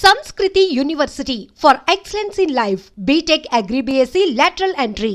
Sanskriti University for excellence in life. BTech Agri BSc lateral entry.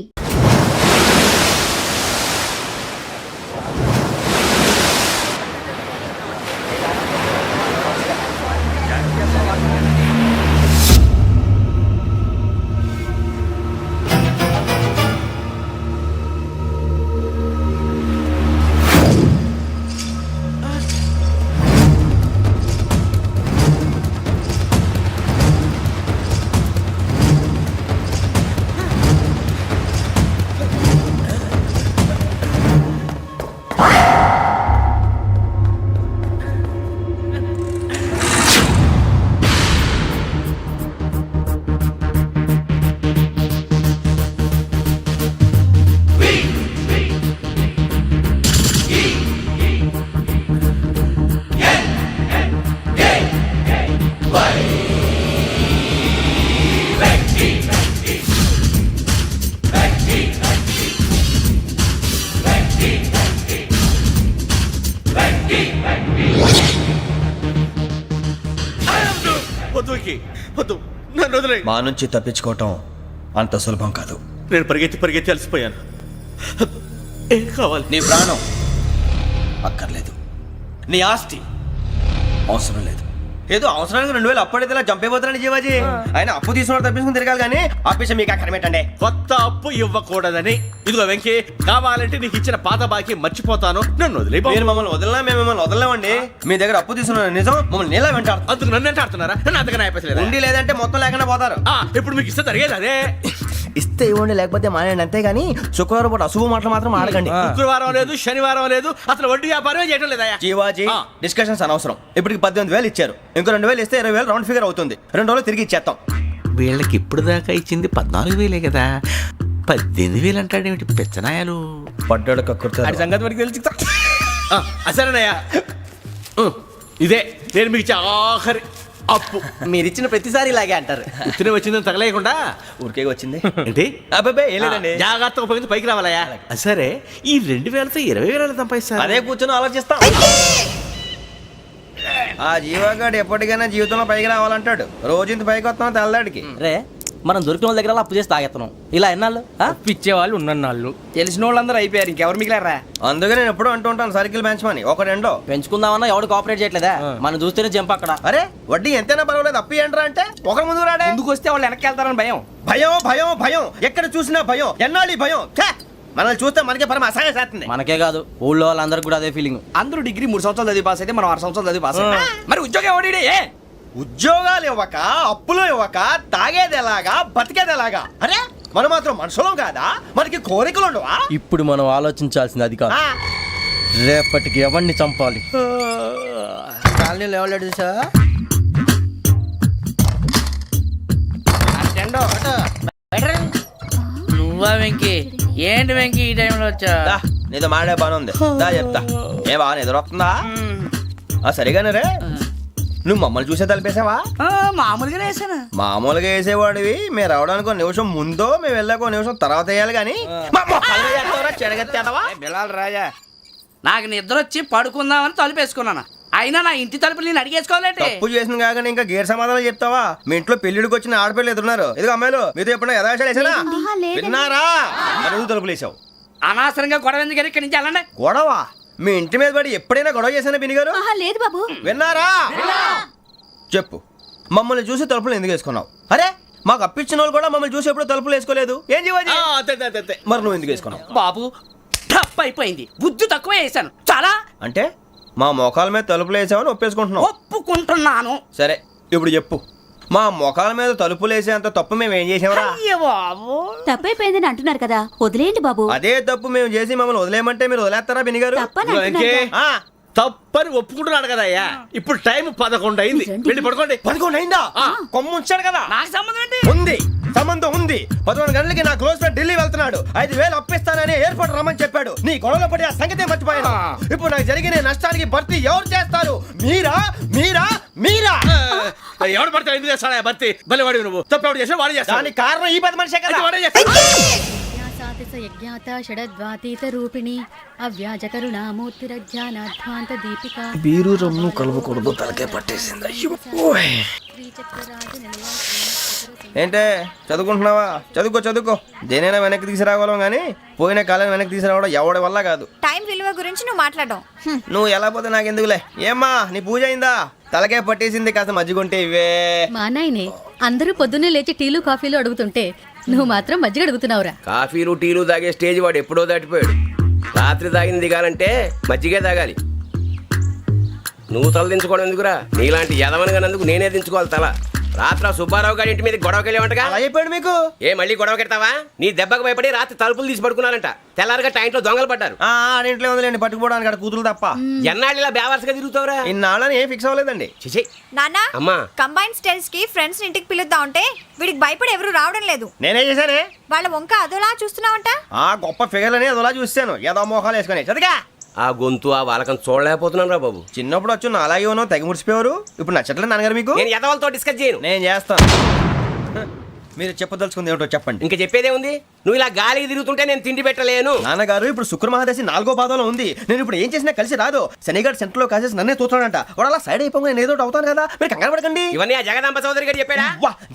మా నుంచి తప్పించుకోవటం అంత సులభం కాదు. నేను పరిగెత్తి అలసిపోయాను. ఏం కావాలి? నీ ప్రాణం అక్కర్లేదు, నీ ఆస్తి అవసరం లేదు. ఏదో అవసరానికి 2000 అప్పుడైతే ఇలా చంపేపోతానని జీవాజీ. ఆయన అప్పు తీసుకున్న తప్పించుకుని తిరగాలి కానీ ఆపేసి మీకు అక్కడ పెట్టండి. కొత్త అప్పు ఇవ్వకూడదని. ఇదిగో వెంకీ, కావాలంటే నీకు ఇచ్చిన పాత బాకీ మర్చిపోతాను, నన్ను వదిలే. మీరు మమ్మల్ని వదలనా? మేము మిమ్మల్ని వదలలేమండి. మీ దగ్గర అప్పు తీసుకున్న నిజం మమ్మల్ని నీలా వెంటాడు. అందుకు నన్ను ఎంత ఆడుతున్నారా? నన్ను అంతగా నాయపసలేదు. ఉండి లేదంటే మొత్తం లేకుండా పోతారు. ఇప్పుడు మీకు ఇస్తే జరిగేది అదే. ఇస్తే ఇవ్వండి, లేకపోతే మానేయండి, అంతేగాని శుక్రవారం పూట అశుభ మాటలు మాత్రం ఆడకండి. శుక్రవారం లేదు, శనివారం లేదు, అసలు వడ్డీ వ్యాపారమే చేయడం లేదా? జీవాజీ, డిస్కషన్స్ అనవసరం. ఇప్పటికి 18,000 ఇచ్చారు, ఇంకో 2,000 ఇస్తే 20,000 రౌండ్ ఫిగర్ అవుతుంది. 2 రోజులు తిరిగి ఇచ్చేస్తాం. వీళ్ళకి ఇప్పుడు దాకా ఇచ్చింది 14,000 కదా, 18,000 అంటాడేమిటి పెచ్చనాయాలు? పడ్డాడు కక్కుర్తాడు. సంగతి వరకు తెలిసి అసలేనయ్యా, ఇదే నేను మీకు ఇచ్చే ఆఖరి అప్పు. మీరు ఇచ్చిన ప్రతిసారి ఇలాగే అంటారు. ఇతనే వచ్చిందని తగలేయకుండా ఊరికే వచ్చింది ఏంటి? అబ్బాయి ఏం లేదండి, జాగ్రత్తగా ఉపయోగించి పైకి రావాలయ్యా. సరే, ఈ 2,000తో 20,000 సంపాదిస్తారు. అదే కూర్చొని ఆలోచిస్తాం. ఆ జీవగాడు ఎప్పటికైనా జీవితంలో పైకి రావాలంటాడు. రోజు ఇంత పైకి వస్తాం తెల్లడికి. రే, మనం దొరికిన వాళ్ళ దగ్గర అప్పు చేసి తాగెత్తనం. ఇలా ఎన్నాళ్ళు పిచ్చేవాళ్ళు ఉన్నన్నాళ్ళు తెలిసిన వాళ్ళందరూ అయిపోయారు, ఇంకెవరు మిగిలారా? అందుకే నేను ఎప్పుడు అంటూ ఉంటాను, సర్కిల్ బెంచ్ మని ఒక రెండో పెంచుకుందామన్నా ఎవడు కోఆపరేట్ చేయట్లేదా? మనం చూస్తేనే జంప్ అక్కడ. అరే వడ్డీ ఎంతైనా పర్వాలేదు, అప్పు ఏంట్రా అంటే ఒకరి ముందు రాడే. ముందుకు వస్తే వాళ్ళు వెనక్కి వెళ్తారని భయం. భయం భయం భయం, ఎక్కడ చూసినా భయం. ఎన్నాళ్ళు ఈ భయం? మనల్ని చూస్తే మనకే పరమ అసహాయం చేస్తుంది. మనకే కాదు, ఊళ్ళో వాళ్ళందరికీ కూడా అదే ఫీలింగ్. అందరూ డిగ్రీ 3 సంవత్సరాలు చదివి పాస్ అయితే మనం 6 సంవత్సరాలు చదివి పాస్ అయ్యాం. మరి ఉద్యోగం ఎవడి? ఉద్యోగాలు ఇవ్వక, అప్పులు ఇవ్వక, తాగేది ఎలాగా, బతికేది ఎలాగా? అరే మనం మాత్రం మనుషులం కాదా? మనకి కోరికలు ఉండవా? ఇప్పుడు మనం ఆలోచించాల్సింది అది కాదు, రేపటికి ఎవరిని చంపాలి. కాలనీలో ఎవరు సార్? నువ్వా వెంకీ? ఏంటి వెంకీ ఈ టైంలో వచ్చా? నీతో మాడే పని ఉంది, దా చెప్తా. ఏ బాగా నిద్రొస్తుందా? సరిగానే రే, నువ్వు మమ్మల్ని చూసే తలిపేసావా? మామూలుగా వేసాను. మామూలుగా వేసేవాడివి. మేము రావడానికి 1 నిమిషం ముందో, మేము వెళ్ళాక 1 నిమిషం తర్వాత వేయాలి కానీ బిలాల్ రాజా, నాకు నిద్ర వచ్చి పడుకుందామని తలుపేసుకున్నాను. అయినా నా ఇంటి తలుపులు నేను అడిగేసుకోవాలంటే తప్పు చేసిన కాక ఇంకా గేర్ సమాధానం చెప్తావా? మీ ఇంట్లో పెళ్లిడికి వచ్చిన ఆడపిల్లలు ఎదురున్నారు. ఇదిగో అమ్మాయిలు, మీతో ఎప్పుడైనా యథాశాలు వేసానా? విన్నారా? అడుగు తలుపులు వేసావు. అనవసరంగా గొడవ ఎందుకు ఇక్కడి నుంచి వెళ్ళండి. గొడవ? మీ ఇంటి మీద పడి ఎప్పుడైనా గొడవ చేశానా బిని గారు? లేదు బాబు. విన్నారా? చెప్పు, మమ్మల్ని చూసి తలుపులు ఎందుకు వేసుకున్నావు? అరే మాకు అప్పించిన వాళ్ళు కూడా మమ్మల్ని చూసి ఎప్పుడు తలుపులు వేసుకోలేదు. ఏం జీవాజీ? మరి నువ్వు ఎందుకు వేసుకున్నావు? బాబు తప్పు అయిపోయింది, బుద్ధి తక్కువ వేసాను చాలా. అంటే మా మోకాల మీద తలుపులు వేసామని ఒప్పేసుకుంటున్నావు? ఒప్పుకుంటున్నాను. సరే ఇప్పుడు చెప్పు, మా మొఖాల మీద తలుపులు వేసేంత తప్పు మేము ఏం చేసామరా? తప్పైపోయిందని అంటున్నారు కదా, వదిలేయండి బాబు. అదే తప్పు మేము చేసి మమ్మల్ని వదిలేయమంటే మీరు వదిలేస్తారా బిని గారు? తప్పని ఒప్పుకుంటున్నాడు కదా అయ్యా. ఇప్పుడు టైం 11 అయింది, వెళ్ళి పడుకోండి. 11 అయిందా? కొమ్ము ఉంచాడు కదా. నాకు సంబంధం ఏంటి? ఉంది, సంబంధం ఉంది. 11 గంటలకి నా క్లోజ్ ఫ్రెండ్ ఢిల్లీ వెళ్తున్నాడు. 5,000 అప్పిస్తానని ఎయిర్పోర్ట్ రమ్మని చెప్పాడు. నీ గొడవలో పడి ఆ సంగతే మర్చిపోయాను. ఇప్పుడు నాకు జరిగిన నష్టానికి భర్తీ ఎవరు చేస్తారు? మీరా మీరా మీరా? ఎవడు పడితే ఎందుకు చేస్తాడా భర్తీ? భలే వాడి నువ్వు. తప్పు ఎవడు చేసా వాడు చేస్తా. దానికి కారణం ఈ 10 మనిషే కదా. వాడే చేస్తా. షోడశ యజ్ఞాత షడద్వాతీత రూపిణి అవ్యాజ కరుణామూర్తిరజ్ఞానాధ్వాంత దీపిక బీరు రమ్ము కలుపుకూడదు తలకే పట్టేసింది అయ్యో ఏంటే చదువుకుంటున్నావా? చదువుకో దేనైనా వెనక్కి తీసుకురావాలం కానీ పోయిన కాలం వెనక్కి తీసుకురావడం ఎవడి వల్ల కాదు. టైం విలువ గురించి నువ్వు మాట్లాడడం నువ్వు ఎలా పోతే నాకు ఎందుకులే. ఏమ్మా నీ పూజ అయిందా? తలకే పట్టేసింది, కాస్త మజ్జిగుంటే ఇవే. మా నాయనే అందరూ పొద్దున్నే లేచి టీలు కాఫీలు అడుగుతుంటే నువ్వు మాత్రం మజ్జిగ అడుగుతున్నావురా. కాఫీలు టీలు తాగే స్టేజ్ వాడు ఎప్పుడో దాటిపోయాడు. రాత్రి తాగింది దిగాలంటే మజ్జిగే తాగాలి. నువ్వు తల దించుకోవడం ఎందుకురా? నీలాంటి యదవనగానందుకు నేనే దించుకోవాలి తల. రాత్రి సుబ్బారావు గారి ఇంటి మీద గొడవకి వెళ్ళేవంటగా. అలా చెప్పాడు మీకు? ఏ మళ్ళీ గొడవ కెడతావా? నీ దెబ్బకు భయపడి రాత్రి తలుపులు తీసి పడుకున్నారంట. తెల్లారగా టైంట్లో దొంగలు పడ్డారు. ఆడింట్లో ఉందిలేండి పట్టుకుపోవడానికి అక్కడ కూతురు తప్ప. ఎన్నాళ్ళు ఇలా బేవర్స్గా తిరుగుతావురా? ఇన్నాళ్ళని ఏం ఫిక్స్ అవ్వలేదండి. చిచి నాన్న అమ్మా. కంబైన్ స్టైల్స్ కి ఫ్రెండ్స్ ఇంటికి పిలుద్దాం అంటే వీడికి భయపడి ఎవరు రావడం లేదు. నేనేం చేశానే? వాళ్ళ వంక అదోలా చూస్తున్నావంట. గొప్ప ఫిగర్లని అదోలా చూస్తాను. ఏదో మోహాలు వేసుకొని చదిగా ఆ గొంతు ఆ వాలకం చూడలేకపోతున్నాను రా బాబు. చిన్నప్పుడు వచ్చి నా అలాగే ఉన్నావు, తెగ ముడిచిపోయారు. ఇప్పుడు నచ్చట్లేదు నాన్నగారు మీకు? నేను యదవలతో డిస్కస్ చేయను. నేను చేస్తాను. మీరు చెప్పదలుచుకుంది ఏమిటో చెప్పండి. ఇంకా చెప్పేదే ఉంది. నువ్వు ఇలా గాలికి తిరుగుతుంటే నేను తిండి పెట్టలేను. నాన్నగారు ఇప్పుడు శుక్ర మహాదశి 4వ పాదంలో ఉంది. నేను ఇప్పుడు ఏం చేసినా కలిసి రాదు. శనిగారు సెంటర్ లో కాసేసి నన్నే చూస్తాడంట. వాడు అలా సైడ్ అయిపోయి నేను ఏదో అవుతాను కదా, మీరు కంగారు పడకండి. ఇవన్నీ ఆ జగదాంబ చౌదరి గారు చెప్పాడా?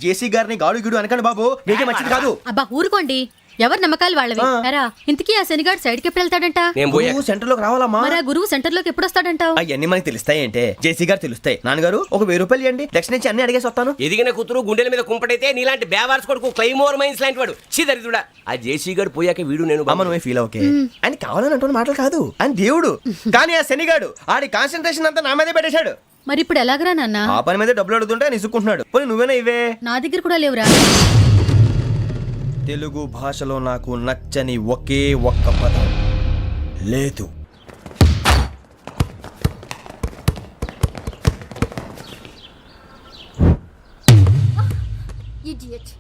జేసీ గారిని గాడు గిడు అనకండి బాబు, మీకే మంచిది కాదు. అబ్బా ఊరుకోండి, ఎవరి నమ్మకాలు వాళ్ళవి. ఎరా ఇంతకీ ఆ శనిగాడు సైడ్ కి ఎప్పుడు వెళ్తాడంట? నేను పోయా. సెంటర్ లోకి రావాలమ్మా. మరి ఆ గురువు సెంటర్ లోకి ఎప్పుడు వస్తాడంటావు? అవన్నీ మనకి తెలుస్తాయి అంటే జేసీ గారు తెలుస్తాయి. నాన్నగారు ఒక 1000 రూపాయలు ఇవ్వండి, దక్షిణ నుంచి అన్ని అడిగేసి వస్తాను. ఎదిగిన కూతురు గుండెల మీద కుంపటైతే నీలాంటి బేవార్స్ కొడుకు క్లైమోర్ మైన్స్ లాంటి వాడు చీదరిదుడా. ఆ జేసీ గారు పోయాక వీడు నేను అమ్మ నువ్వే ఫీల్ ఓకే. ఆయన కావాలని అంటున్న మాటలు కాదు, ఆయన దేవుడు. కానీ ఆ శనిగాడు ఆడి కాన్సన్ట్రేషన్ అంతా నా మీదే పెట్టేశాడు. మరి ఇప్పుడు ఎలాగరా నాన్న? ఆ పని మీద డబ్బులు అడుగుతుంటే ఆయన ఇసుక్కుంటున్నాడు. పోనీ నువ్వేనా ఇవే? నా దగ్గర కూడా లేవురా. తెలుగు భాషలో నాకు నచ్చని ఒకే ఒక్క పదం లేదు.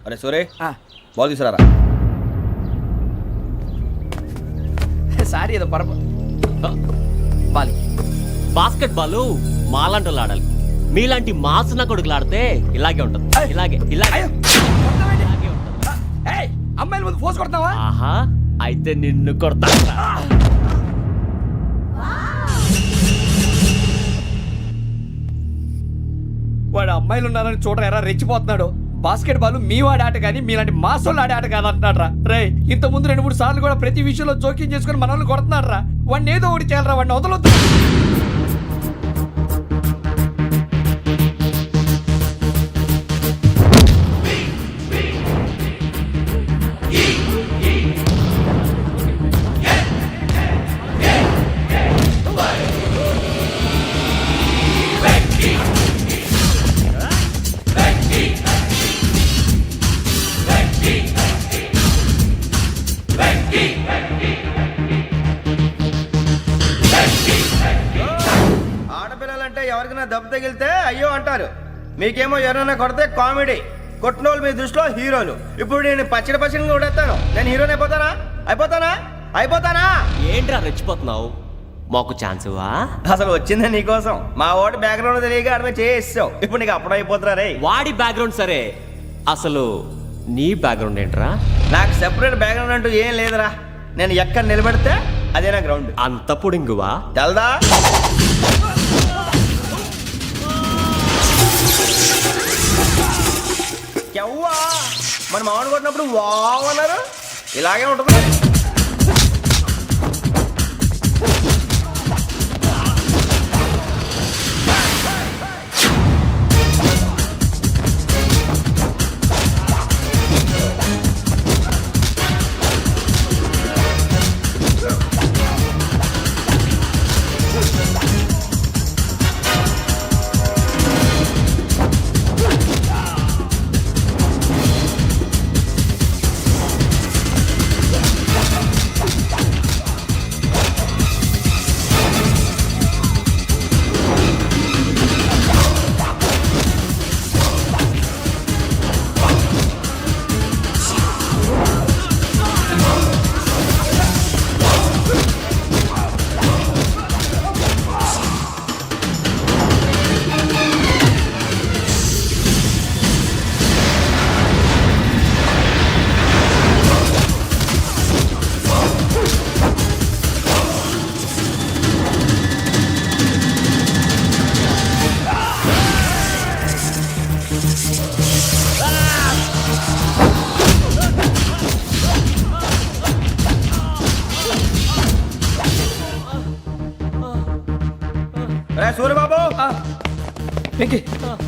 అరే సోరే బాల్ తీసుకురారా. సారీ ఏదో పరప బాలి. బాస్కెట్ బాల్ మాలాంటి వాళ్ళు ఆడాలి. మీలాంటి మాసిన కొడుకులు ఆడితే ఇలాగే ఉంటుంది. ఇలాగే ఇలాగే అమ్మాయిల ముందు ఫోర్స్ కొడతావా? ఆహా అయితే నిన్ను కొడతా. వాడు అమ్మాయిలు ఉన్నారని చూడరా ఎరా రెచ్చిపోతున్నాడు. బాస్కెట్ బాల్ మీ వాడి ఆట కానీ మీలాంటి మాసోళ్ళు ఆడే ఆట కాదు అంటున్నాడు రా. రే ఇంత ముందు 2-3 సార్లు కూడా ప్రతి విషయంలో జోక్యం చేసుకుని మన వాళ్ళు కొడుతున్నాడు రా. వాడిని ఏదో ఒకటి చేయాలరా, వాడిని వదలొద్దు. ఆడపిల్లలంటే ఎవరికైనా దెబ్బ తగిలితే అయ్యో అంటారు, మీకేమో ఎవరైనా కొడితే కామెడీ. కొట్టినోళ్ళు మీ దృష్టిలో హీరోలు. ఇప్పుడు నేను పచ్చడి కొడేస్తాను, నేను హీరోని అయిపోతానా? ఏంట్రా రెచ్చిపోతున్నావు? మాకు ఛాన్స్ ఇవ్వా? అసలు వచ్చిందే నీకోసం. మా వాడి బ్యాక్గ్రౌండ్ తెలియక అడమే చేసావు. ఇప్పుడు నీకు అప్పుడు అయిపోతున్నా రే. వాడి బ్యాక్గ్రౌండ్ సరే, అసలు నీ బ్యాక్గ్రౌండ్ ఏంట్రా? నాకు సెపరేట్ బ్యాక్గ్రౌండ్ అంటూ ఏం లేదురా. నేను ఎక్కడ నిలబెడితే అదే నా గ్రౌండ్. అంత పొడింగువా? తెల్దా? ఎవ్వా మన మామిడి కొట్టినప్పుడు వావ్ అన్నారు, ఇలాగే ఉంటుంది.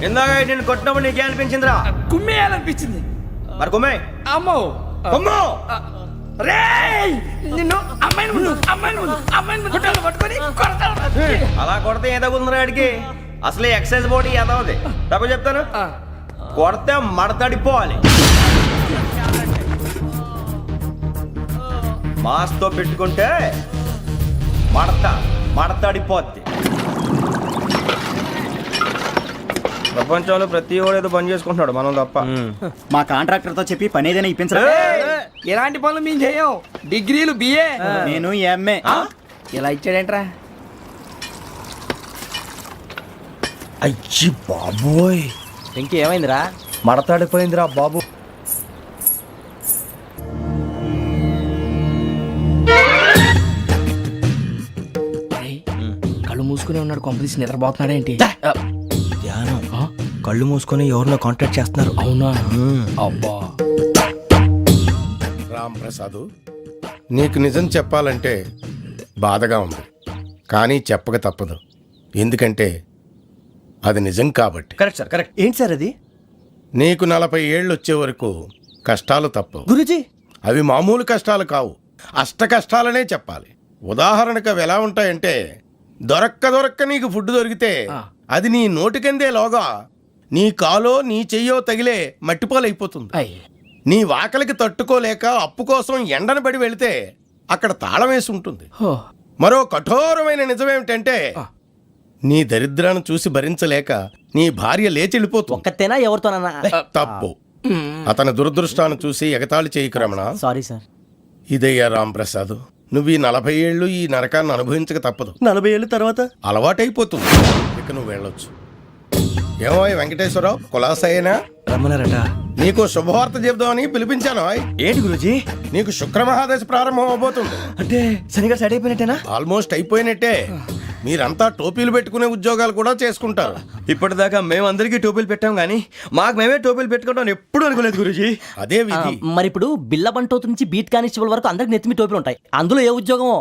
ఇందాక నేను కొట్టినప్పుడు నీకే అనిపించిందిరా? కుమ్మేయాలనిపించింది. మరి కుమ్మే. అమ్మో కుమ్ము. రేయ్ నిన్ను అమ్మాయిని ముందు పట్టుకొని కొడతాను. అలా కొడితే ఏ తగ్గుతుందిరా ఆడికి? అసలు ఎక్సైజ్ బాడీ ఏదవుది తప్ప చెప్తాను. కొడితే మడతడిపోవాలి. మాస్తో పెట్టుకుంటే మడతడిపోద్ది. ప్రపంచంలో ప్రతి వాడు ఏదో పని చేసుకుంటున్నాడు, మనం తప్ప. మా కాంట్రాక్టర్ తో చెప్పి పని ఏదైనా ఇప్పించరా? ఎలాంటి పనులు మేము చేయం. డిగ్రీలు బిఏ, నేను ఎంఏ. ఇలా ఇచ్చాడేంట్రా? అయ్యి బాబోయ్, ఇంకేమైందిరా? మడతాడిపోయిందిరా బాబు. కళ్ళు మూసుకునే ఉన్నాడు, కొంపదీసి నిద్రపోతున్నాడేంటి? ధ్యానం. కళ్ళు మూసుకొని ఎవరినో కాంటాక్ట్ చేస్తున్నారు. అవునా? అబ్బా రామ్ ప్రసాద్, నీకు నిజం చెప్పాలంటే బాధగా ఉంది, కానీ చెప్పక తప్పదు. ఎందుకంటే అది నిజం కాబట్టి. Correct sir, correct. ఏంటి సార్ అది? నీకు 40 ఏళ్ళు వచ్చే వరకు కష్టాలు తప్పవు. గురూజీ, అవి మామూలు కష్టాలు కావు, అష్ట కష్టాలనే చెప్పాలి. ఉదాహరణకు అవి ఎలా ఉంటాయంటే, దొరక్క నీకు ఫుడ్ దొరికితే అది నీ నోటికందే లోగా నీ కాలో నీ చెయ్యో తగిలే మట్టిపాలైపోతుంది. నీ వాకలికి తట్టుకోలేక అప్పు కోసం ఎండను పడి వెళితే అక్కడ తాళం వేసి ఉంటుంది. మరో కఠోరమైన నిజమేమిటంటే, నీ దరిద్రాన్ని చూసి భరించలేక నీ భార్య లేచి వెళ్ళిపోతుంది. ఒక్కతేనా ఎవరితోనన్నా? తప్పు. అతని దురదృష్టాన్ని చూసి ఎగతాళి చేయకు రమణ. Sorry sir. ఇదయ్యా రాంప్రసాద్, నువ్వు ఈ 40 ఏళ్ళు ఈ నరకాన్ని అనుభవించక తప్పదు. 40 ఏళ్ళ తర్వాత అలవాటైపోతుంది. ఇక నువ్వు వెళ్ళొచ్చు. ఏమో వెంకటేశ్వరరావు, కులాసైనా రమ్మన్నారట. నీకు శుభవార్త చెబుదామని పిలిపించాను. ఏంటి గురూజీ? నీకు శుక్రమహాదశ ప్రారంభం అవబోతుంది. అంటే శనిగా సెట్ అయిపోయినట్టేనా? ఆల్మోస్ట్ అయిపోయినట్టే. మీరంతా టోపీలు పెట్టుకునే ఉద్యోగాలు కూడా చేసుకుంటారు. ఇప్పటిదాకా మేమందరికీ టోపీలు పెట్టాం కానీ మాకు మేమే టోపీలు పెట్టుకుంటాం ఎప్పుడు అనుకోలేదు గురూజీ. అదే విధి. మరి ఇప్పుడు బిల్ల బంటోతు నుంచి బీట్ కానిస్టేబుల్ వరకు అందరికి నెత్తిమి టోపీలు ఉంటాయి. అందులో ఏ ఉద్యోగమో?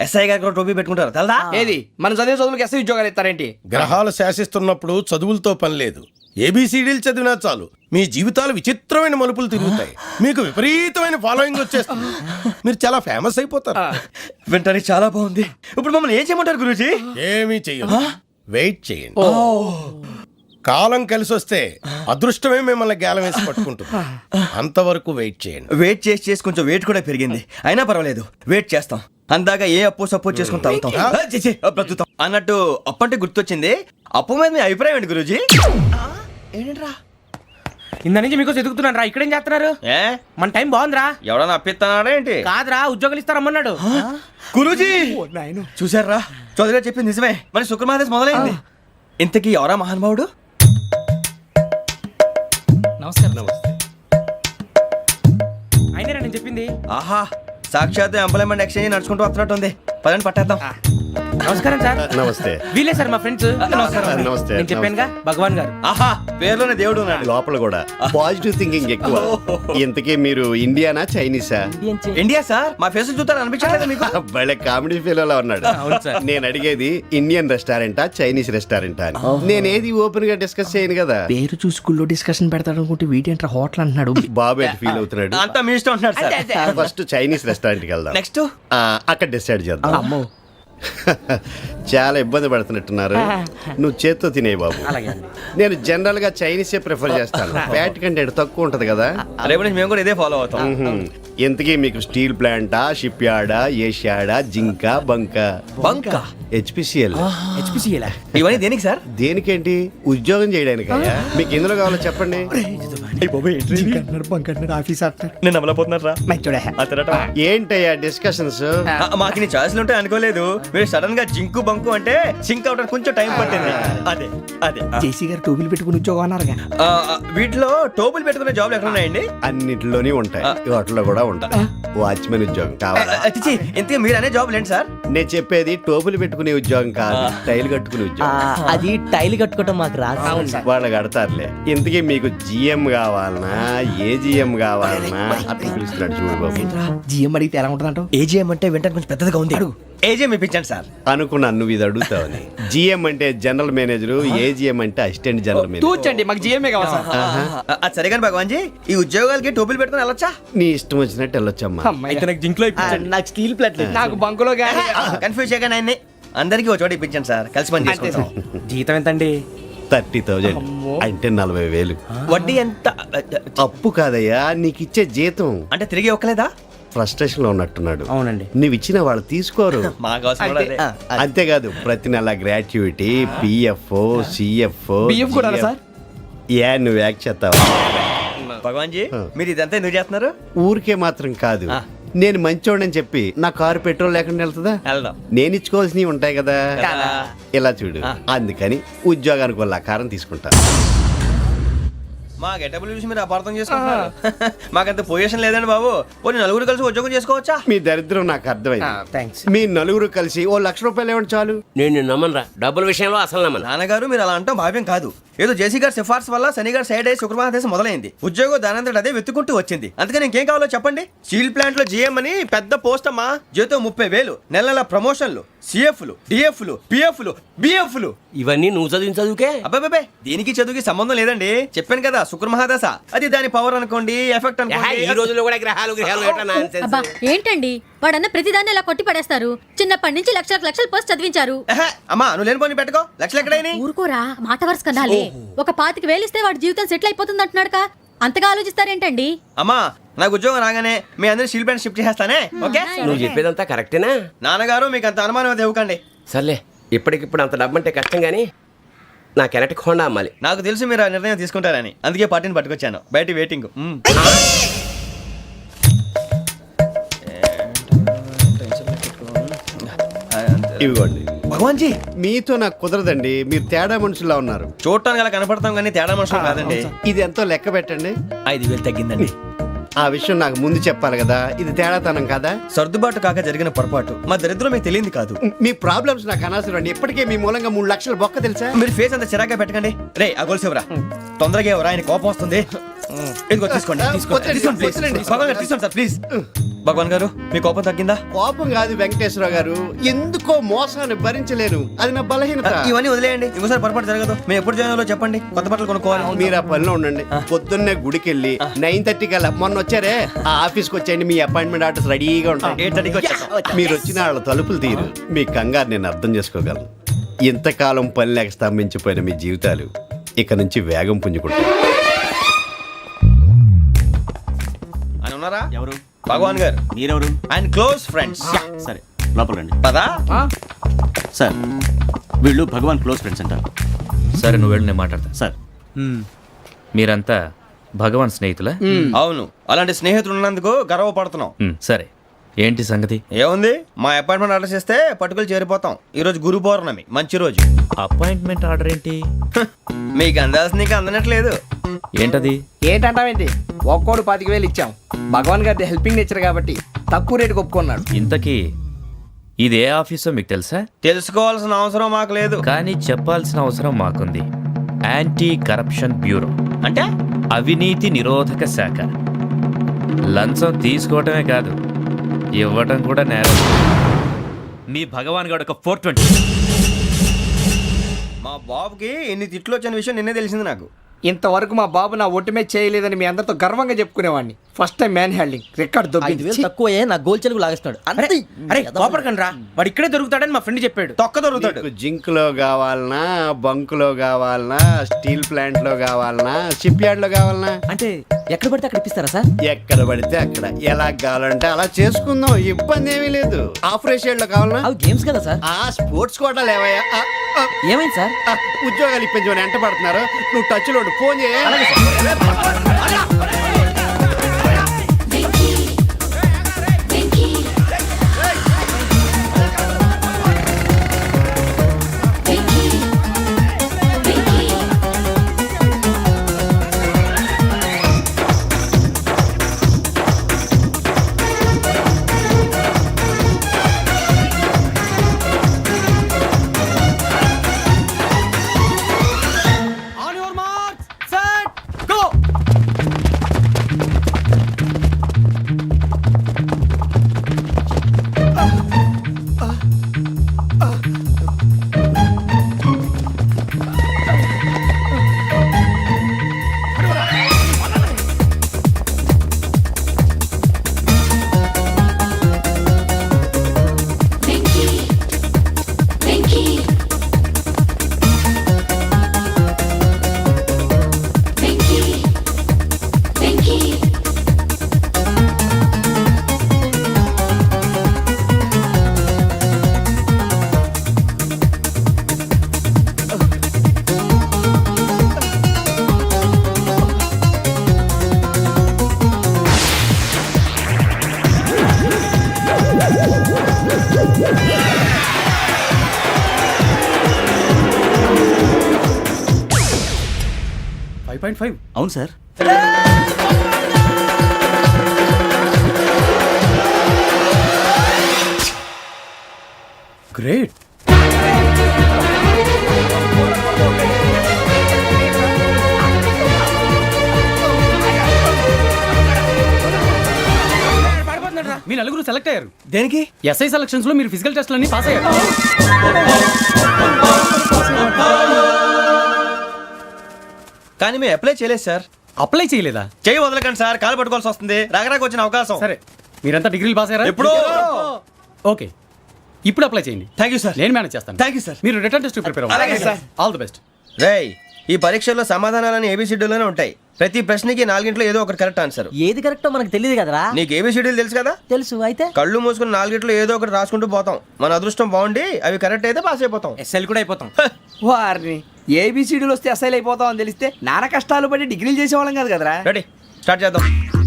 ఎస్ఐ గారు కూడా టోపీ పెట్టుకుంటారు తెలదా? ఏది మన చదువులకు ఎస్ఐ ఉద్యోగాలు ఇస్తారేంటి? గ్రహాలు శాసిస్తున్నప్పుడు చదువులతో పని లేదు. ఏబిసిడీలు చదివినా చాలు మీ జీవితాలు విచిత్రమైన మలుపులు తిరుగుతాయి. మీకు విపరీతమైన ఫాలోయింగ్ వచ్చేస్తుంది. మీరు చాలా ఫేమస్ అయిపోతారు. వింటానికి చాలా బాగుంది. ఇప్పుడు మమ్మల్ని ఏం చేయమంటారు గురూజీ? ఏమీ చెయ్యదు, వెయిట్ చేయండి. కాలం కలిసి వస్తే అదృష్టమే మిమ్మల్ని గేలం వేసి పట్టుకుంటుంది. అంతవరకు వెయిట్ చేయండి. వెయిట్ చేసి కొంచెం వెయిట్ కూడా పెరిగింది. అయినా పర్వాలేదు, వెయిట్ చేస్తాం. అందాక ఏ అప్పు సపోర్ట్ చేసుకుని తాగుతాం, బ్రతుకుతాం అన్నట్టు. అప్పు అంటే గుర్తొచ్చింది, అప్పు మీద మీ అభిప్రాయం ఏంటి గురూజీ? ఏంటరా ఇంత నుంచి మీకు ఎదుగుతున్నాను రా. ఇక్కడేం చేస్తున్నారు? మన టైం బాగుందిరా. ఎవడన్నా అప్పిస్తున్నాడా ఏంటి? కాదురా, ఉద్యోగాలు ఇస్తారమ్మన్నాడు గురూజీ. చూసారా, చౌదరిగా చెప్పింది నిజమే. మరి శుక్రమాదేశ్ మొదలైంది. ఇంతకీ ఎవరా మహానుభావుడు? నమస్కారం. అయినా నేను చెప్పింది. ఆహా, సాక్షాత్ ఎంప్లాయ్మెంట్ ఎక్స్చేంజ్ నడుచుకుంటూ వస్తున్నట్టు ఉంది. పదండి పట్టేద్దాం. నమస్కారం సార్. నమస్తే. వీలే సార్ మా ఫ్రెండ్స్. నమస్తే. నేను చెప్పానుగా, భగవాన్ గారు. ఆహా, పేరులోనే దేవుడు ఉన్నాడు. లోపల కూడా పాజిటివ్ థింకింగ్ ఎక్కువ. ఇంతకీ మీరు ఇండియానా చైనీసా? India sir. మా ఫేస్ చూస్తారు అనిపించలేదు మీకు? భలే కామెడీ ఫీల్ ఉన్నాడు. నేను అడిగేది ఇండియన్ రెస్టారెంటా చైనీస్ రెస్టారెంటా అని. నేనేది ఓపెన్ గా డిస్కస్ చేయను కదా. పేరు చూసి స్కూల్లో డిస్కషన్ పెడతాడు అనుకుంటే వీటేంట్రా హోటల్ అంటున్నాడు. బాబు ఎట్ ఫీల్ అవుతున్నాడు. అంతా మీ ఇష్టం ఉంటున్నాడు సార్. ఫస్ట్ చైనీస్ రెస్టారెంట్ కి వెళ్దాం. నెక్స్ట్ అక్కడ డిసైడ్ చేద్దాం. చాలా ఇబ్బంది పడుతున్నట్టున్నారు. నువ్వు చేత్తో తినే బాబు. నేను జనరల్ గా చైనీసే ప్రిఫర్ చేస్తాను. ఫ్యాట్ కంటెంట్ తక్కువ ఉంటది కదా. రేపు నుంచి మేము కూడా ఇదే ఫాలో అవుతాం. ఎంతకీ మీకు స్టీల్ ప్లాంటా, షిప్ యార్డా, ఏషియాడా, జింక, బంకా? బంకా, హెచ్పిసిఎల్. ఇవన్నీ దేనికి సార్? దేనికేంటి? ఉద్యోగం చేయడానికి. మీకు ఎందులో కావాలో చెప్పండి. నేను అమలపోతున్నారా? ఏంటయ్యా డిస్కషన్స్? మాకు నీ ఛాయిస్లు ఉంటాయి అనుకోలేదు. మీరు సడన్ గా జింకు బంకు అంటే సింక్ అవడానికి కొంచెం టైం పట్టింది. అదే అదే జేసీ గారు టోపీలు పెట్టుకుని ఉద్యోగం అన్నారుగా. వీటిలో టోపులు పెట్టుకునే జాబ్లు ఎక్కడ ఉన్నాయండి? అన్నిటిలోనే ఉంటాయి, వాటిలో కూడా ఉంటాయి. వాచ్మెన్ ఉద్యోగం కావాలా? ఇంతకీ మీరు అనే జాబ్ ఏంటి సార్? నేను చెప్పేది టోపులు పెట్టుకునే ఉద్యోగం కాదు, టైల్ కట్టుకునే ఉద్యోగం. అది టైల్ కట్టుకోవటం మాకు రాదు. వాళ్ళు కడతారులే. ఇంతకీ మీకు జిఎం కావాలనా, ఏ జిఎం కావాలనా? అట్లా పిలుస్తున్నాడు చూడు బాబు. జిఎం అడిగితే ఎలా ఉంటుందంట? ఏజీఎం అంటే వెంటనే కొంచెం పెద్దదిగా ఉంది. ఏజీఎం ఇప్పించండి సార్. అనుకున్నాను నువ్వు ఇది అడుగుతావని. జిఎం అంటే జనరల్ మేనేజర్, ఏజిఎం అంటే అసిస్టెంట్ జనరల్ మేనేజర్. తూచండి, మాకు జీఎంఏ కావాలి సార్. అది సరే కానీ భగవాన్ జీ, ఈ ఉద్యోగాలకి టోపీలు పెట్టుకుని వెళ్ళొచ్చా? నీ ఇష్టం వచ్చినట్టు వెళ్ళొచ్చమ్మా. అమ్మయ్య. నాకు జింక్లో నాకు స్టీల్ ప్లేట్ నాకు బంకులో గానీ కన్ఫ్యూజ్ చేయగానే ఆయన్ని అందరికీ ఒక చోట ఇప్పించండి సార్, కలిసి పని చేసుకుంటాం. జీతం ఎంతండి? 30,000 అంటే 40,000. వడ్డీ ఎంత? అప్పు కాదయ్యా, నీకు ఇచ్చే జీతం. అంటే తిరిగి ఒక్కలేదా? ఫ్రస్ట్రేషన్ లో ఉన్నట్టున్నాడు. అవునండి. నువ్వు ఇచ్చిన వాళ్ళు తీసుకోరు. మాకు అవసరం కూడా అదే. అంతేకాదు ప్రతి నెల గ్రాట్యుటీ, పిఎఫ్, సిఎఫ్. బియ్యం కూడా సార్? ఏ నువ్వు యాక్ట్ చేస్తావా? భగవాన్ జీ, మీరు ఇదంతా ఎందుకు చేస్తున్నారు? ఊరికే మాత్రం కాదు, నేను మంచోడని చెప్పి నా కారు పెట్రోల్ లేకుండా వెళ్తుందా? వెళ్దాం. నేను ఇచ్చుకోవాల్సినవి ఉంటాయి కదా. ఇలా చూడు, అందుకని ఉద్యోగానికి వాళ్ళ ఆకారం తీసుకుంటా. మా గెటబుల్ చూసి మీరు అపార్థం చేసుకుంటున్నారు. మాకంత పొజిషన్ లేదండి బాబు. పోనీ నలుగురు కలిసి ఉద్యోగం చేసుకోవచ్చా? మీ దరిద్రం నాకు అర్థమైంది. థ్యాంక్స్. మీ నలుగురు కలిసి ఓ ₹1,00,000 ఇవ్వండి చాలు. నేను నమ్మనరా, డబ్బుల విషయంలో అసలు నమ్మను. నాన్నగారు మీరు అలా అంటాం భావ్యం కాదు. ఏదో జేసీ గారి సిఫార్సు వల్ల శని గారు సైడ్ అయ్యి శుక్రవారం దేశం మొదలైంది. ఉద్యోగం దానంతటి అదే వెతుకుంటూ వచ్చింది. అందుకని ఇంకేం కావాలో చెప్పండి. స్టీల్ ప్లాంట్ లో జీఎం అని పెద్ద పోస్ట్ అమ్మా. జీతం 30,000, నెల నెల ప్రమోషన్లు, సిఎఫ్లు, డిఎఫ్లు, పిఎఫ్లు, బిఎఫ్లు. ఇవన్నీ నువ్వు చదివిన చదువుకే. అబ్బాబే, దీనికి చదువుకి సంబంధం లేదండి. చెప్పాను కదా, శుక్ర మహాదశ. అది దాని పవర్ అనుకోండి, ఎఫెక్ట్ అనుకోండి. ఈ రోజుల్లో కూడా గ్రహాలు ఏటా nonsense. అబ్బా ఏంటండి వాడన్న ప్రతిదాన్ని ఇలా కొట్టి పడేస్తారు. చిన్నప్పటి నుంచి లక్షలు పోస్ట్ చదివించారు. అమ్మా నువ్వు లేని పోనీ పెట్టుకో. లక్షలు ఎక్కడైనా ఊరుకోరా, మాట వరుస కదాలే. ఒక 25,000 ఇస్తే వాడి జీవితం సెటిల్ అయిపోతుంది అంటున్నాడుగా. అంతగా ఆలోచిస్తారేంటండి? అమ్మా నాకు ఉద్యోగం రాగానే మీ అందరూ స్టీల్ ప్లాంట్ షిఫ్ట్ చేస్తానే. ఓకే? నువ్వు చెప్పేదంతా కరెక్టేనా? నాన్నగారు మీకు అంత అనుమానం అయితే ఇవ్వకండి. సర్లే, ఇప్పటికిప్పుడు అంత డబ్బు అంటే కష్టం కానీ నా కెనటిక్ హోండా అమ్మాలి. నాకు తెలుసు మీరు ఆ నిర్ణయం తీసుకుంటారని, అందుకే పార్టీని పట్టుకొచ్చాను. బయట వెయిటింగ్. ఇవ్వండి. భగవాన్ జీ, మీతో నాకు కుదరదండి, మీరు తేడా మనుషుల్లా ఉన్నారు. చూడటానికి అలా కనపడతాం కానీ తేడా మనుషులు కాదండి. ఇది ఎంతో లెక్క పెట్టండి. 5,000 తగ్గిందండి. ఆ విషయం నాకు ముందు చెప్పాలి కదా, ఇది తేడాతనం కదా. సర్దుబాటు కాక జరిగిన పొరపాటు. మా దరిద్రం మీకు తెలియదు కాదు. మీ ప్రాబ్లమ్స్ నాకు అనవసరం అండి. ఇప్పటికే మీ మూలంగా 3 లక్షల బొక్క తెలుసా. మీరు ఫేస్ అంత చిరాగ్గా పెట్టకండి. రే ఆ గొలుసేవరా, తొందరగా ఎవరా, ఆయన కోపం వస్తుంది. ఇదిగో తీసుకోండి, తీసుకోండి ప్లీజ్. భగవాన్ గారు తీసుకోండి సార్ ప్లీజ్. భగవాన్ గారు మీ కోపం తగ్గిందా? కోపం కాదు వెంకటేశ్వరరావు గారు, ఎందుకో మోసాన్ని భరించలేను, అది నా బలహీనత. ఇవన్నీ వదిలేయండి, ఇంకోసారి పొరపాటు జరగదు. మేము ఎప్పుడు జాయిన్ అవ్వాలో చెప్పండి, కొత్త బట్టలు కొనుక్కోవాలి. మీరు ఆ పనిలో ఉండండి. పొద్దున్నే గుడికి వెళ్ళి 9:30 కల్లా, మొన్న వచ్చారే ఆ ఆఫీస్కి వచ్చేయండి. మీ అపాయింట్మెంట్ ఆర్డర్స్ రెడీగా ఉంటాయి. 8:30కి వచ్చేస్తాం. మీరు వచ్చిన వాళ్ళ తలుపులు తీరు. మీ కంగారు నేను అర్థం చేసుకోగలను. ఇంతకాలం పని లేక స్తంభించిపోయిన మీ జీవితాలు ఇక నుంచి వేగం పుంజుకుంటాయి. ఆయన ఉన్నారా? ఎవరు? భగవాన్ గారు. మీరెవరు? ఆయన క్లోజ్ ఫ్రెండ్స్. సరే లోపల రండి. పదా? సార్ వీళ్ళు భగవాన్ క్లోజ్ ఫ్రెండ్స్ అంటారు. సరే నువ్వు వెళ్ళి నేను మాట్లాడతా. సార్ మీరంతా భగవాన్ స్నేహితులా? అవును, అలాంటి స్నేహితులు ఉన్నందుకు గర్వపడుతున్నాం. సరే ఏంటి సంగతి? ఏముంది, మా అపాయింట్మెంట్ ఆర్డర్ చేస్తే పట్టుకులు చేరిపోతాం. ఈ రోజు గురు పౌర్ణమి, మంచి రోజు. అపాయింట్మెంట్ ఆర్డర్ ఏంటి? మీకు అందాల్సిన నీకు అందనట్లేదు. ఏంటది? ఏంటంటావేంటి? ఒక్కోడు 25,000 ఇచ్చాం. భగవాన్ గారి హెల్పింగ్ నేచర్ కాబట్టి తక్కువ రేటుకి ఒప్పుకున్నాడు. ఇంతకీ ఇది ఏ ఆఫీసో మీకు తెలుసా? తెలుసుకోవాల్సిన అవసరం మాకు లేదు, కానీ చెప్పాల్సిన అవసరం మాకుంది. యాంటీ కరప్షన్ బ్యూరో అంటే అవినీతి నిరోధక శాఖ. లంచం తీసుకోవటమే కాదు, ఇవ్వటం కూడా నేరం. మీ భగవాన్ గారు ఒక 420. మా బాబుకి ఎన్ని తిట్లు వచ్చిన విషయం నిన్నే తెలిసింది నాకు. ఇంతవరకు మా బాబు నా ఒట్టుమే చేయలేదని మీ అందరితో గర్వంగా చెప్పుకునేవాడిని. ఫస్ట్ టైం మ్యాన్ హ్యాండింగ్ రికార్డ్ దొబ్బింది. తక్కువ నా గోల్ చెలుగు లాగేస్తాడు. అరే కోపడకండి రా, వాడు ఇక్కడే దొరుకుతాడని మా ఫ్రెండ్ చెప్పాడు. తొక్క దొరుకుతాడు. జింక్ లో కావాలనా, బంక్ లో కావాలనా, స్టీల్ ప్లాంట్ లో కావాలనా, షిప్ యార్డ్ లో కావాలనా? అంటే ఎక్కడ పడితే అక్కడ ఇప్పిస్తారా సార్? ఎక్కడ పడితే అక్కడ, ఎలా కావాలంటే అలా చేసుకుందాం, ఇబ్బంది ఏమీ లేదు. ఆపరేషన్ లో కావాలనా? అవి గేమ్స్ కదా సార్. ఆ స్పోర్ట్స్ కోటా లేవయ్యా. ఏమైంది సార్? ఉద్యోగాలు ఇప్పించమని ఎంట పడుతున్నారు. నువ్వు టచ్ లో ఫోన్ చేయ. 1.5. అవును సార్. గ్రేట్. మీ నలుగురు సెలెక్ట్ అయ్యారు. దేనికి? ఎస్ఐ సెలక్షన్స్ లో మీరు ఫిజికల్ టెస్ట్ అన్ని పాస్ అయ్యారు. కానీ మేము అప్లై చేయలేదు సార్. అప్లై చేయలేదా? చేయి వదలకండి సార్, కాలు పట్టుకోవాల్సి వస్తుంది. రాగరాకు వచ్చిన అవకాశం. సరే, మీరంతా డిగ్రీలు పాస్ అయ్యారా? ఎప్పుడో. ఓకే, ఇప్పుడు అప్లై చేయండి. Thank you sir. నేను మేనేజ్ చేస్తాను. Thank you sir. మీరు రిటర్న్ టెస్ట్ ప్రిపేర్ అలాగే అవ్వండి. సార్. All the best. రేయ్, ఈ పరీక్షల్లో సమాధానాలని ఏబిసిడ్యూల్లోనే ఉంటాయి. ప్రతి ప్రశ్నకి 4 ఏదో ఒకటి కరెక్ట్ ఆన్సర్. ఏది కరెక్టో మనకు తెలియదు కదరా. నీకు ఏబిసిడ్యూల్ తెలుసు కదా? తెలుసు. అయితే కళ్ళు మూసుకుని 4 ఏదో ఒకటి రాసుకుంటూ పోతాం. మన అదృష్టం బాగుండి అవి కరెక్ట్ అయితే పాస్ అయిపోతాం. ఎస్ఎల్ కూడా అయిపోతాం. వారిని ఏబిసిడీలు వస్తే అసైల్ అయిపోతాం అని తెలిస్తే నాన్న కష్టాలు పడి డిగ్రీలు చేసేవాళ్ళం కాదు కదరా. రెడీ, స్టార్ట్ చేద్దాం.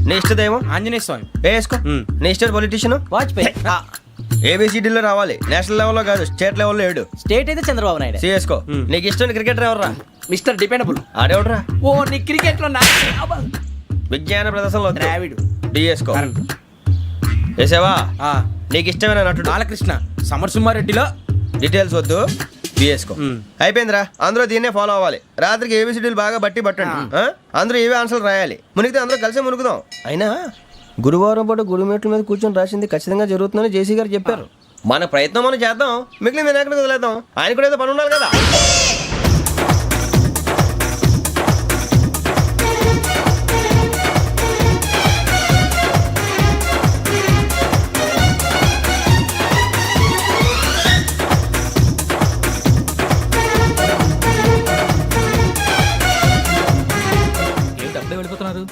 నీ ఇష్టదేమో ఆంజనేయ స్వామి. వేసుకో. నీ ఇష్ట పొలిటీషియన్ వాజ్పేయి. ఏబిసిడీలో రావాలి. నేషనల్ లెవెల్లో కాదు, స్టేట్ లెవెల్లో 7. స్టేట్ అయితే చంద్రబాబు నాయుడు. సిఎస్కో. నీకు ఇష్టం క్రికెటర్ ఎవర్రా? Mister dependable. ఆడేవడరా? ఓ నీ క్రికెట్ లో విజ్ఞాన ప్రదర్శనలో ద్రావిడు. డిఎస్కో. వేసావా? నీకు ఇష్టమైన నటుడు? బాలకృష్ణ. సమర్ సుమారెడ్డిలో డీటెయిల్స్ వద్దు, బిఎస్కో. అయిపోయిందిరా. అందరూ దీన్నే ఫాలో అవ్వాలి. రాత్రికి ఏబిసిడీలు బాగా బట్టి పట్టండి. అందరూ ఏవే ఆన్సర్లు రాయాలి. మునిగితే అందరూ కలిసి మునుగుదాం. అయినా గురువారం పాటు గురుమేట్ల మీద కూర్చొని రాసింది ఖచ్చితంగా జరుగుతుందని జేసీ గారు చెప్పారు. మన ప్రయత్నం మనం చేద్దాం, మిగిలిన నేను ఎక్కడికి వదిలేద్దాం. ఆయన కూడా ఏదో పని ఉండాలి కదా.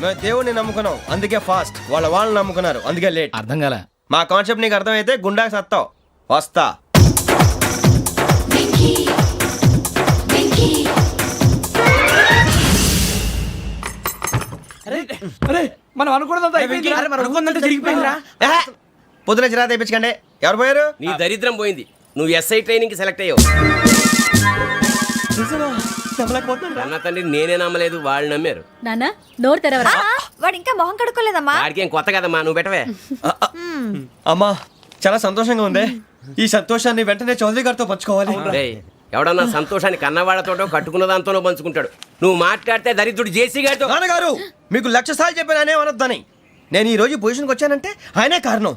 మేము దేవుడిని నమ్ముకున్నాం, అందుకే ఫాస్ట్. వాళ్ళని నమ్ముకున్నారు, అందుకే లేట్. అర్థం కాల. మా కాన్సెప్ట్ నీకు అర్థమైతే గుండాకి సత్తావు. వస్తా. మనం అనుకున్నదంతా జరిగిపోయిందిరా. పొద్దున చిరా తెప్పించకండి. ఎవరు పోయారు? నీ దరిద్రం పోయింది. నువ్వు ఎస్ఐ ట్రైనింగ్ కి సెలెక్ట్ అయ్యావు. అన్న తండ్రి నేనే నమ్మలేదు, వాళ్ళు నమ్మారు. నాన్న నోరు తెరవరా. వాడు ఇంకా మొహం కడుక్కోలేదమ్మా. వాడికి ఏం కొత్త కదమ్మా, నువ్వు పెట్టవే. అమ్మా, చాలా సంతోషంగా ఉంది. ఈ సంతోషాన్ని వెంటనే చౌదరి గారితో పంచుకోవాలి. రేయ్, ఎవడన్నా సంతోషాన్ని కన్నవాళ్లతోటో కట్టుకున్న దాంతోనో పంచుకుంటాడు. నువ్వు మాట్లాడితే దరిద్రుడు జేసీ గారితో. నాన్నగారు, మీకు 1,00,000 సార్లు చెప్పానే అనొద్దని. నేను ఈ రోజు పొజిషన్కి వచ్చానంటే ఆయనే కారణం.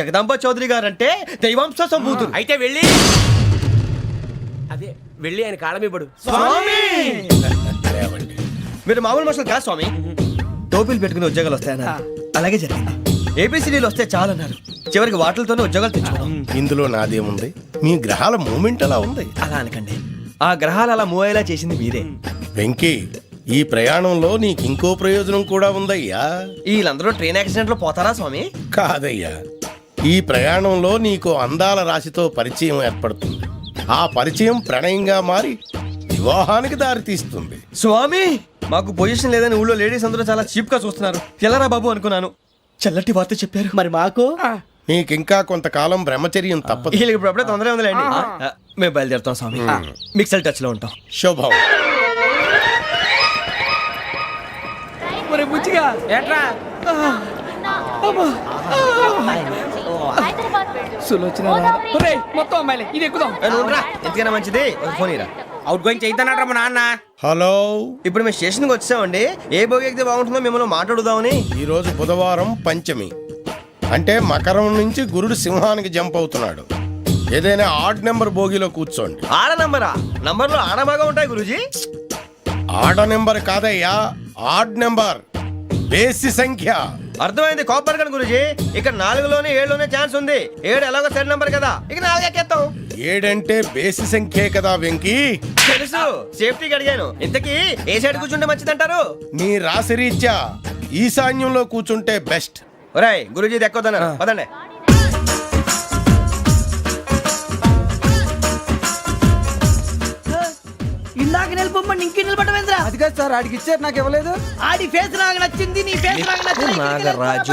జగదాంబ చౌదరి గారు అంటే దైవాంశ సంభూతుడు. అయితే వెళ్ళి అదే వెళ్ళి ఆయన కాళ్ళమివ్వడు. మీరు మామూలు మనుషులు కాదు స్వామి. టోపీలు పెట్టుకుని ఉద్యోగాలు వస్తాయన్నారు, అలాగే జరిగింది. ఏబిసిడీలు వస్తే చాలన్నారు, చివరికి వాటిలతోనే ఉద్యోగాలు తెచ్చుకున్నాం. ఇందులో నాదేముంది? మీ గ్రహాల మూమెంట్ అలా ఉంది. అలా అనకండి, ఆ గ్రహాలు అలా మూవ్ అయ్యేలా చేసింది మీరే. వెంకీ, ఈ ప్రయాణంలో నీకు ఇంకో ప్రయోజనం కూడా ఉందయ్యా. వీళ్ళందరూ ట్రైన్ యాక్సిడెంట్ లో పోతారా స్వామి? కాదయ్యా, ఈ ప్రయాణంలో నీకు అందాల రాశితో పరిచయం ఏర్పడుతుంది. ఆ పరిచయం ప్రణయంగా మారి వివాహానికి దారితీస్తుంది. స్వామి, మాకు పొజిషన్ లేదని ఊళ్ళో లేడీస్ అందరూ చాలా చీప్ గా చూస్తున్నారు. ఎలారా బాబు అనుకున్నాను. చల్లటి వార్త చెప్పారు. మరి మాకు నీకింకా కొంతకాలం బ్రహ్మచర్యం తప్పదు. వీళ్ళకి ఇప్పుడు అప్పుడే తొందరగా ఉందిలేండి. మేము బయలుదేరుతాం స్వామి. మిక్సల్ టచ్ లో ఉంటాం. శుభం. బుచ్చిగా ఏట్రా మొత్తం అమ్మాయిలే, ఇది ఎక్కుదాం. ఎందుకైనా మంచిది ఫోన్ ఇరా. అవుట్ గోయింగ్ చేద్దానట్రా మా నాన్న. హలో, ఇప్పుడు మేము స్టేషన్కి వచ్చామండి. ఏ బోగి ఎక్కితే బాగుంటుందో మిమ్మల్ని మాట్లాడుదామని. ఈరోజు బుధవారం పంచమి, అంటే మకరం నుంచి గురుడు సింహానికి జంప్ అవుతున్నాడు. ఏదైనా ఆడ్ నెంబర్ బోగిలో కూర్చోండి. ఆడ నంబరా? నంబర్లో ఆడ బాగా ఉంటాయి గురూజీ. ఆడ నెంబర్ కాదయ్యా, ఆడ్ నెంబర్, బేసి సంఖ్య. అర్థమైంది. కాపర్ కానీ గురూజీ, ఇక్కడ 4లోనే 7లోనే ఛాన్స్ ఉంది. 7 ఎలాగో సెడ్ నంబర్ కదా, ఇక 4 ఎక్కేస్తాం. 7 అంటే బేసి సంఖ్యే కదా వెంకీ. తెలుసు, సేఫ్టీకి అడిగాను. ఇంతకీ ఏ సైడ్ కూర్చుంటే మంచిదంటారు? నీ రాశి రీత్యా ఈశాన్యంలో కూర్చుంటే బెస్ట్. ఒరేయ్, గురూజీ దెక్కొద్దన్నారు, పదండి. ఇందాక నిలబొమ్మని ఇంకే నిలబడమేంద్రా? అది కాదు సార్, ఆడికి ఇచ్చారు, నాకు ఇవ్వలేదు. ఆడి ఫేస్ నాకు నచ్చింది, నీ ఫేస్ నాకు నచ్చింది. Nagaraju,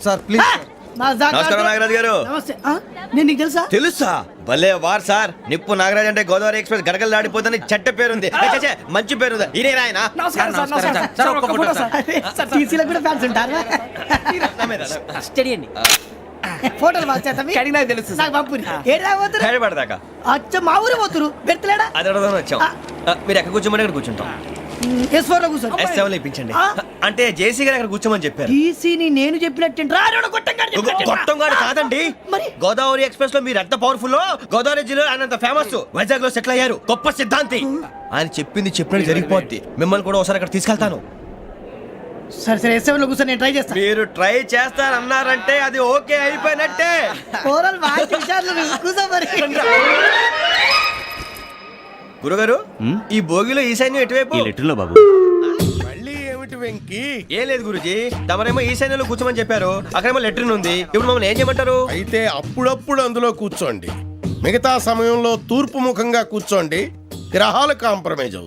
sir please. నమస్కారం నాగరాజు గారు. నమస్తే నేను నీకు తెలుసా? తెలుసా? భలే వార్ సార్. నిప్పు నాగరాజ్ అంటే గోదావరి ఎక్స్ప్రెస్ గడగలు దాడిపోతుంది చెట్ట పేరుంది. ఛే, మంచి పేరుంది. ఇదే ఆయన నమస్కారం సార్, నమస్కారం సార్. ఒక్క ఫోటో సార్. సార్ టీసీలో కూడా ఫ్యాన్స్ ఉంటారు. స్టడీ అండి. ఫోటోలు కడిగినా తెలుసు నాకు పంపుని ఏడు రాబోతురు హైదరాబాద్ అచ్చ మా ఊరు పోతురు పెడతలేడా అది అడగదామని వచ్చాం. మీరు ఎక్కడ కూర్చోమని అక్కడ కూర్చుంటాం. S4 లో కూర్చో. S7 ఇప్పించండి. అంటే జేసీ గారు అక్కడ కూర్చోమని చెప్పారు. టీసీని నేను చెప్పినట్టు గొట్టంగాడు కాదండి. గోదావరి ఎక్స్ప్రెస్ లో మీరు ఎంత పవర్ఫుల్, గోదావరి జిల్లా ఆయన ఫేమస్, వైజాగ్ లో సెటిల్ అయ్యారు, గొప్ప సిద్ధాంతి. ఆయన చెప్పింది చెప్పినట్టు జరిగిపోద్ది. మిమ్మల్ని కూడా ఒకసారి అక్కడ తీసుకెళ్తాను. సరే సరే S7 లో కూర్చో, నేను ట్రై చేస్తాను. మీరు ట్రై చేస్తారన్నారంటే అది ఓకే అయిపోయినట్టే. గురుగారు, ఈ భోగిలో ఈశాన్యం ఎటువైపు? లెటర్లో బాబు. మళ్ళీ ఏమిటి వెంకీ? ఏం లేదు గురుజీ, తమరేమో ఈశాన్యంలో కూర్చోమని చెప్పారు, అక్కడేమో లెట్రిన్ ఉంది. ఇప్పుడు మమ్మల్ని ఏం చేయమంటారు? అయితే అప్పుడప్పుడు అందులో కూర్చోండి, మిగతా సమయంలో తూర్పు ముఖంగా కూర్చోండి. గ్రహాలు కాంప్రమైజ్ అవుతాయి.